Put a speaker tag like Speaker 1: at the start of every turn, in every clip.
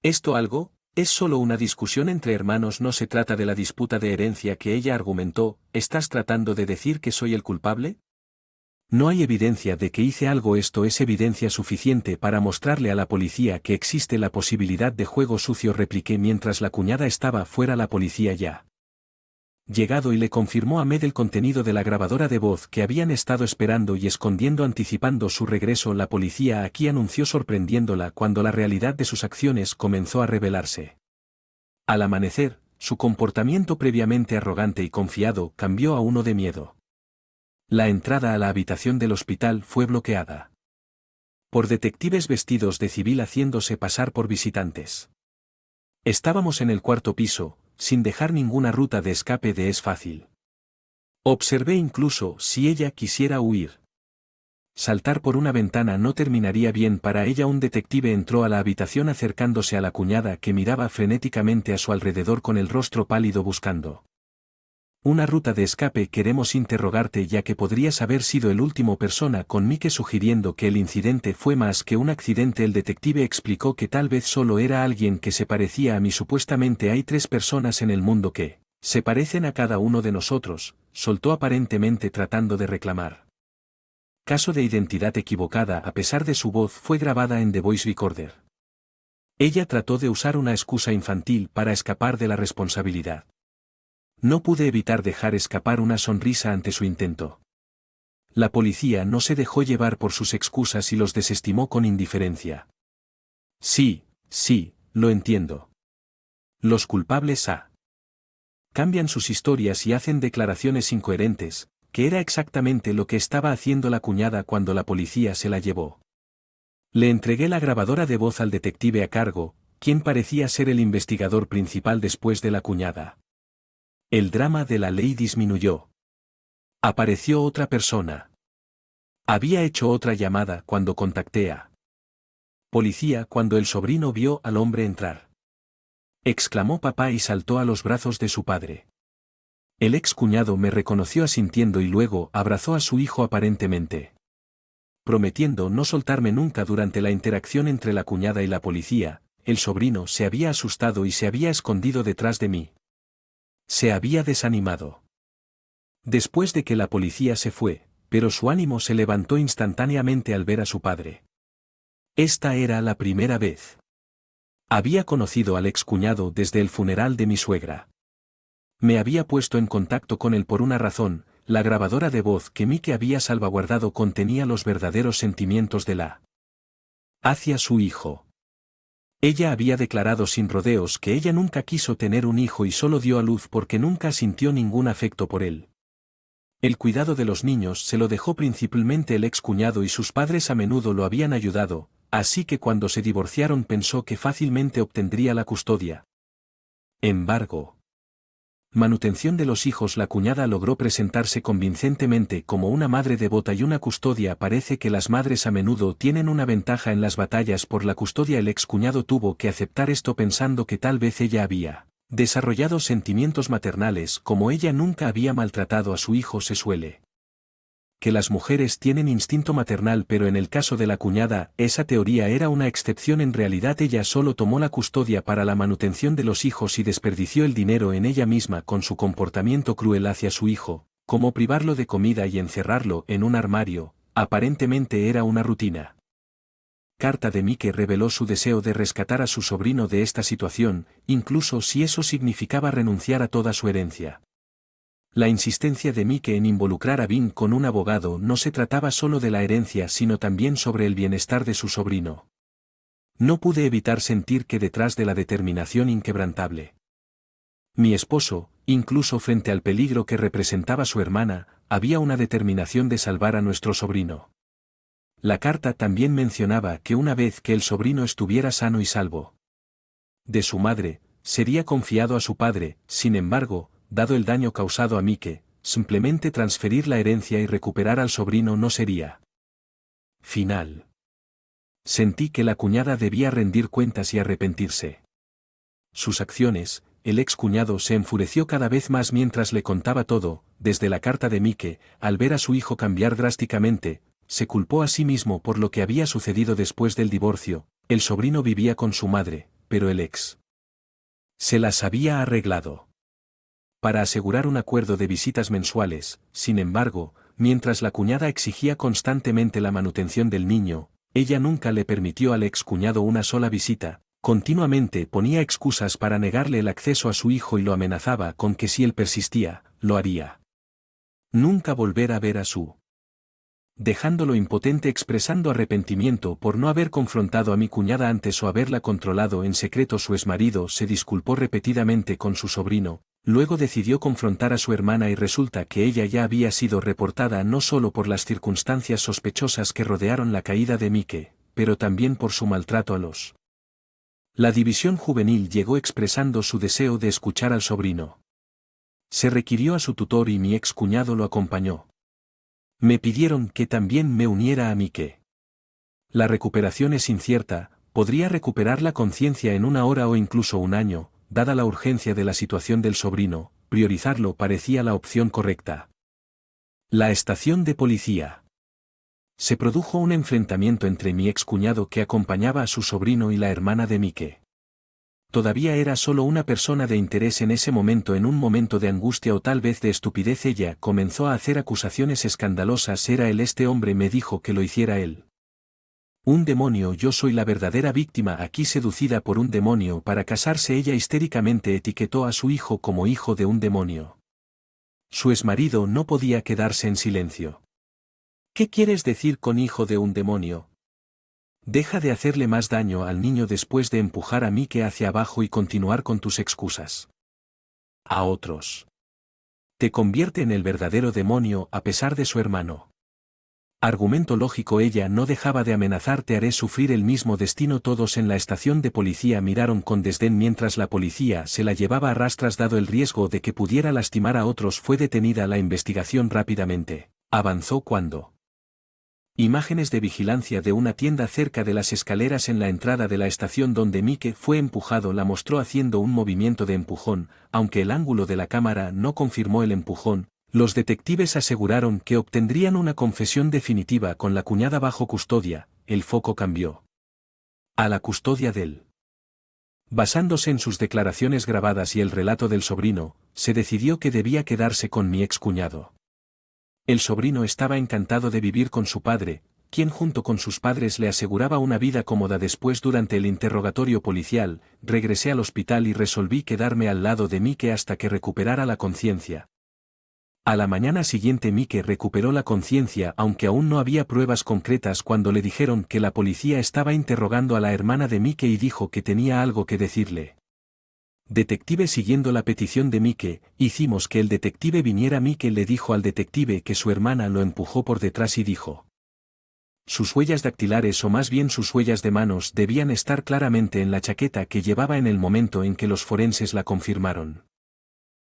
Speaker 1: ¿Esto algo? Es solo una discusión entre hermanos, no se trata de la disputa de herencia que ella argumentó. ¿Estás tratando de decir que soy el culpable? No hay evidencia de que hice algo. Esto es evidencia suficiente para mostrarle a la policía que existe la posibilidad de juego sucio, repliqué mientras la cuñada estaba fuera. La policía ya llegado y le confirmó a Med el contenido de la grabadora de voz que habían estado esperando y escondiendo, anticipando su regreso. La policía aquí, anunció, sorprendiéndola cuando la realidad de sus acciones comenzó a revelarse. Al amanecer, su comportamiento previamente arrogante y confiado cambió a uno de miedo. La entrada a la habitación del hospital fue bloqueada por detectives vestidos de civil haciéndose pasar por visitantes. Estábamos en el cuarto piso, sin dejar ninguna ruta de escape. Es fácil. Observé. Incluso si ella quisiera huir, saltar por una ventana no terminaría bien para ella. Un detective entró a la habitación acercándose a la cuñada, que miraba frenéticamente a su alrededor con el rostro pálido, buscando una ruta de escape. Queremos interrogarte, ya que podrías haber sido el último persona con Mike, sugiriendo que el incidente fue más que un accidente. El detective explicó que tal vez solo era alguien que se parecía a mí. Supuestamente hay 3 personas en el mundo que se parecen a cada uno de nosotros, soltó, aparentemente tratando de reclamar. Caso de identidad equivocada. A pesar de su voz fue grabada en The Voice Recorder. Ella trató de usar una excusa infantil para escapar de la responsabilidad. No pude evitar dejar escapar una sonrisa ante su intento. La policía no se dejó llevar por sus excusas y los desestimó con indiferencia. Sí, lo entiendo. Los culpables cambian sus historias y hacen declaraciones incoherentes, que era exactamente lo que estaba haciendo la cuñada cuando la policía se la llevó. Le entregué la grabadora de voz al detective a cargo, quien parecía ser el investigador principal después de la cuñada. El drama de la ley disminuyó. Apareció otra persona. Había hecho otra llamada cuando contacté a policía cuando el sobrino vio al hombre entrar. Exclamó papá y saltó a los brazos de su padre. El ex cuñado me reconoció asintiendo y luego abrazó a su hijo, aparentemente prometiendo no soltarme nunca. Durante la interacción entre la cuñada y la policía, el sobrino se había asustado y se había escondido detrás de mí. Se había desanimado después de que la policía se fue, pero su ánimo se levantó instantáneamente al ver a su padre. Esta era la primera vez. Había conocido al excuñado desde el funeral de mi suegra. Me había puesto en contacto con él por una razón. La grabadora de voz que Mike había salvaguardado contenía los verdaderos sentimientos de la hacia su hijo. Ella había declarado sin rodeos que ella nunca quiso tener un hijo y solo dio a luz porque nunca sintió ningún afecto por él. El cuidado de los niños se lo dejó principalmente el excuñado y sus padres a menudo lo habían ayudado, así que cuando se divorciaron pensó que fácilmente obtendría la custodia. Embargo, manutención de los hijos. La cuñada logró presentarse convincentemente como una madre devota y una custodia. Parece que las madres a menudo tienen una ventaja en las batallas por la custodia. El excuñado tuvo que aceptar esto pensando que tal vez ella había desarrollado sentimientos maternales. Como ella nunca había maltratado a su hijo, se suele que las mujeres tienen instinto maternal, pero en el caso de la cuñada, esa teoría era una excepción. En realidad ella solo tomó la custodia para la manutención de los hijos y desperdició el dinero en ella misma con su comportamiento cruel hacia su hijo, como privarlo de comida y encerrarlo en un armario. Aparentemente era una rutina. Carta de Mike reveló su deseo de rescatar a su sobrino de esta situación, incluso si eso significaba renunciar a toda su herencia. La insistencia de Mike en involucrar a Vin con un abogado no se trataba solo de la herencia, sino también sobre el bienestar de su sobrino. No pude evitar sentir que detrás de la determinación inquebrantable mi esposo, incluso frente al peligro que representaba su hermana, había una determinación de salvar a nuestro sobrino. La carta también mencionaba que una vez que el sobrino estuviera sano y salvo de su madre, sería confiado a su padre. Sin embargo, dado el daño causado a Mike, simplemente transferir la herencia y recuperar al sobrino no sería final. Sentí que la cuñada debía rendir cuentas y arrepentirse. Sus acciones. El excuñado se enfureció cada vez más mientras le contaba todo, desde la carta de Mike. Al ver a su hijo cambiar drásticamente, se culpó a sí mismo por lo que había sucedido después del divorcio. El sobrino vivía con su madre, pero el ex se las había arreglado para asegurar un acuerdo de visitas mensuales. Sin embargo, mientras la cuñada exigía constantemente la manutención del niño, ella nunca le permitió al excuñado una sola visita, continuamente ponía excusas para negarle el acceso a su hijo y lo amenazaba con que si él persistía, lo haría. Nunca volver a ver a su dejándolo impotente expresando arrepentimiento por no haber confrontado a mi cuñada antes o haberla controlado en secreto. Su exmarido se disculpó repetidamente con su sobrino, luego decidió confrontar a su hermana y resulta que ella ya había sido reportada no solo por las circunstancias sospechosas que rodearon la caída de Mike, pero también por su maltrato a los. La división juvenil llegó expresando su deseo de escuchar al sobrino. Se requirió a su tutor y mi excuñado lo acompañó. Me pidieron que también me uniera a Mike. La recuperación es incierta, podría recuperar la conciencia en una hora o incluso un año, dada la urgencia de la situación del sobrino, priorizarlo parecía la opción correcta. La estación de policía. Se produjo un enfrentamiento entre mi excuñado que acompañaba a su sobrino y la hermana de Mike. Todavía era solo una persona de interés en ese momento. En un momento de angustia o tal vez de estupidez ella comenzó a hacer acusaciones escandalosas. Era él, este hombre me dijo que lo hiciera él. Un demonio, yo soy la verdadera víctima aquí, seducida por un demonio para casarse. Ella histéricamente etiquetó a su hijo como hijo de un demonio. Su exmarido no podía quedarse en silencio. ¿Qué quieres decir con hijo de un demonio? Deja de hacerle más daño al niño después de empujar a Mike hacia abajo y continuar con tus excusas. A otros. Te convierte en el verdadero demonio a pesar de su hermano. Argumento lógico. Ella no dejaba de amenazar. Te haré sufrir el mismo destino. Todos en la estación de policía miraron con desdén mientras la policía se la llevaba a rastras. Dado el riesgo de que pudiera lastimar a otros, fue detenida. La investigación rápidamente avanzó cuando imágenes de vigilancia de una tienda cerca de las escaleras en la entrada de la estación donde Mike fue empujado la mostró haciendo un movimiento de empujón. Aunque el ángulo de la cámara no confirmó el empujón, los detectives aseguraron que obtendrían una confesión definitiva con la cuñada bajo custodia. El foco cambió a la custodia del. Basándose en sus declaraciones grabadas y el relato del sobrino, se decidió que debía quedarse con mi excuñado. El sobrino estaba encantado de vivir con su padre, quien junto con sus padres le aseguraba una vida cómoda. Después, durante el interrogatorio policial, regresé al hospital y resolví quedarme al lado de Mike hasta que recuperara la conciencia. A la mañana siguiente Mike recuperó la conciencia, aunque aún no había pruebas concretas cuando le dijeron que la policía estaba interrogando a la hermana de Mike y dijo que tenía algo que decirle. Detective, siguiendo la petición de Mike, hicimos que el detective viniera. Mike le dijo al detective que su hermana lo empujó por detrás y dijo. Sus huellas dactilares, o más bien sus huellas de manos, debían estar claramente en la chaqueta que llevaba en el momento en que los forenses la confirmaron.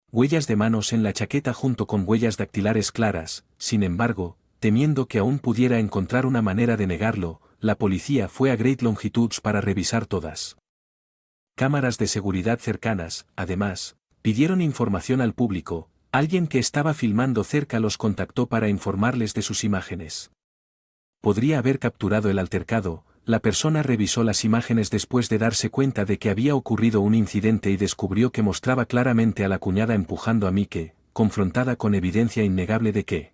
Speaker 1: Huellas de manos en la chaqueta junto con huellas dactilares claras. Sin embargo, temiendo que aún pudiera encontrar una manera de negarlo, la policía fue a Great Longitudes para revisar todas cámaras de seguridad cercanas. Además, pidieron información al público. Alguien que estaba filmando cerca los contactó para informarles de sus imágenes. Podría haber capturado el altercado. La persona revisó las imágenes después de darse cuenta de que había ocurrido un incidente y descubrió que mostraba claramente a la cuñada empujando a Mike, confrontada con evidencia innegable de que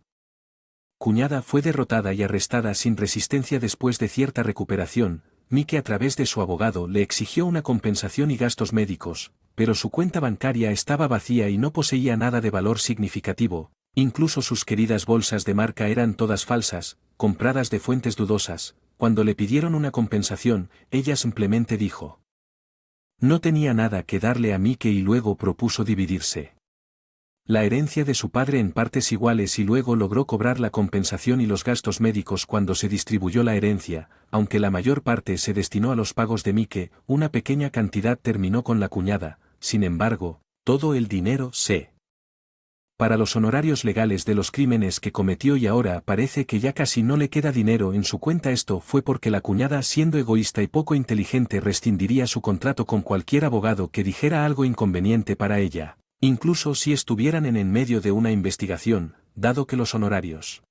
Speaker 1: cuñada fue derrotada y arrestada sin resistencia. Después de cierta recuperación, Mike a través de su abogado le exigió una compensación y gastos médicos, pero su cuenta bancaria estaba vacía y no poseía nada de valor significativo. Incluso sus queridas bolsas de marca eran todas falsas, compradas de fuentes dudosas. Cuando le pidieron una compensación, ella simplemente dijo. No tenía nada que darle a Mike y luego propuso dividirse la herencia de su padre en partes iguales y luego logró cobrar la compensación y los gastos médicos. Cuando se distribuyó la herencia, aunque la mayor parte se destinó a los pagos de Mike, una pequeña cantidad terminó con la cuñada. Sin embargo, todo el dinero se para los honorarios legales de los crímenes que cometió y ahora parece que ya casi no le queda dinero en su cuenta. Esto fue porque la cuñada, siendo egoísta y poco inteligente, rescindiría su contrato con cualquier abogado que dijera algo inconveniente para ella, incluso si estuvieran en medio de una investigación, dado que los honorarios